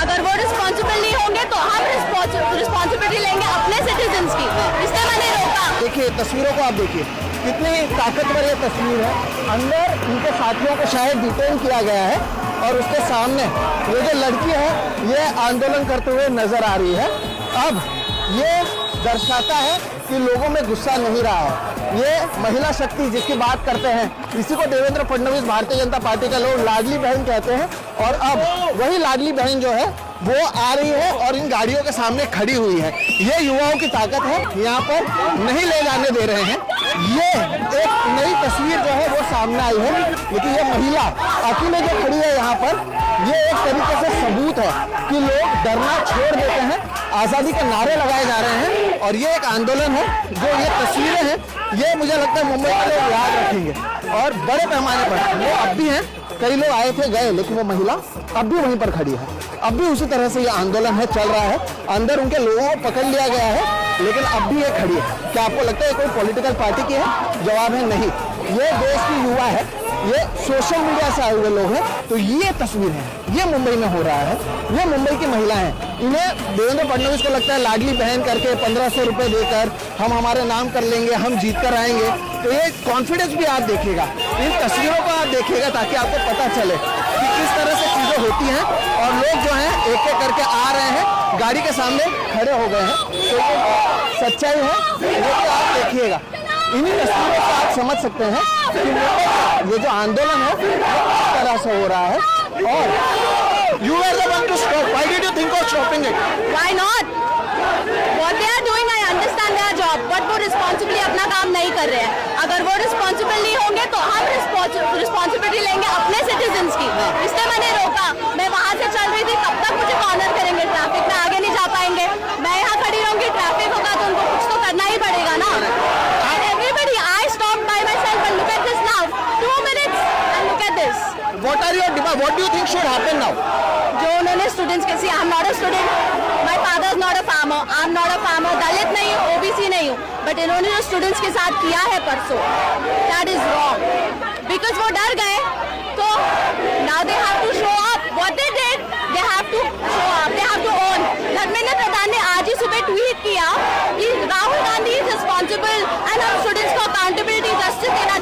अगर वो रिस्पॉन्सिबल नहीं होंगे तो हम रिस्पॉन्सिबिलिटी लेंगे अपने सिटीजन्स की, इसलिए मैंने रोका। देखिए तस्वीरों को आप देखिए, कितनी ताकतवर ये तस्वीर है। अंदर इनके साथियों को शायद डिटेन किया गया है और उसके सामने ये जो लड़की है ये आंदोलन करते हुए नजर आ रही है। अब ये दर्शाता है कि लोगों में गुस्सा नहीं रहा है। ये महिला शक्ति जिसकी बात करते हैं, इसी को देवेंद्र फडणवीस भारतीय जनता पार्टी के लोग लाडली बहन कहते हैं। और अब वही लाडली बहन जो है वो आ रही है और इन गाड़ियों के सामने खड़ी हुई है। ये युवाओं की ताकत है, यहाँ पर नहीं ले जाने दे रहे हैं। ये एक नई तस्वीर जो है वो सामने आई है, लेकिन ये महिला अकेले जो खड़ी है यहाँ पर, ये एक तरीके से सबूत है कि लोग डरना छोड़ देते हैं, आज़ादी के नारे लगाए जा रहे हैं और ये एक आंदोलन है। जो ये तस्वीरें हैं ये मुझे लगता है मुंबई के लोग याद रखेंगे और बड़े पैमाने पर वो अब भी हैं। कई लोग आए थे गए, लेकिन वो महिला अब भी वहीं पर खड़ी है। अब भी उसी तरह से ये आंदोलन है, चल रहा है। अंदर उनके लोगों को पकड़ लिया गया है, लेकिन अब भी ये खड़ी है। क्या आपको लगता है कोई पॉलिटिकल पार्टी की है? जवाब है नहीं। ये देश की युवा है, ये सोशल मीडिया से आए हुए लोग हैं। तो ये तस्वीर है, ये मुंबई में हो रहा है, ये मुंबई की महिला है। इन्हें देवेंद्र फडणवीस को लगता है लाडली बहन करके 1500 रुपए देकर हम हमारे नाम कर लेंगे, हम जीत कर आएंगे। तो ये कॉन्फिडेंस भी आप देखिएगा, इन तस्वीरों को आप देखिएगा, ताकि आपको पता चले कि किस तरह से चीजें होती हैं। और लोग जो हैं एक एक करके आ रहे हैं, गाड़ी के सामने खड़े हो गए हैं। तो ये सच्चाई है, ये तो आप देखिएगा। इन्हीं तस्वीरों से आप समझ सकते हैं कि ये जो आंदोलन है किस तरह से हो रहा है। और you were the one to stop. Why did you think of stopping it? Why not? What they are doing, I understand their job, but वो रिस्पॉन्सिबली अपना काम नहीं कर रहे हैं। अगर वो रिस्पॉन्सिबल नहीं होंगे तो हम रिस्पॉन्सिबिलिटी लेंगे अपने सिटीजन्स की, इसलिए मैंने रोका। मैं वहाँ से चल रही थी, कब तक मुझे कॉर्नर करेंगे? ट्रैफिक में आगे नहीं जा पाएंगे। मैं यहाँ खड़ी रहूंगी, ट्रैफिक होगा तो उनको कुछ तो करना ही पड़ेगा ना। And everybody, I stopped by myself and look at this now. 2 minutes and look at this. What are your demands? What do you think should happen now? जो उन्होंने स्टूडेंट्स के, I am not a student, my father is not a farmer, I am not a farmer, Dalit नहीं हूँ, OBC नहीं हूँ, but इन्होंने जो students के साथ किया है परसों, दैट इज रॉन्ग। बिकॉज वो डर गए, तो now they have to show up what they did, they have to show up, they have to own. Dharmendra Pradhan ने आज ही सुबह ट्वीट किया कि Rahul Gandhi is responsible and हम स्टूडेंट्स को अकाउंटेबिलिटी जस्टिस देना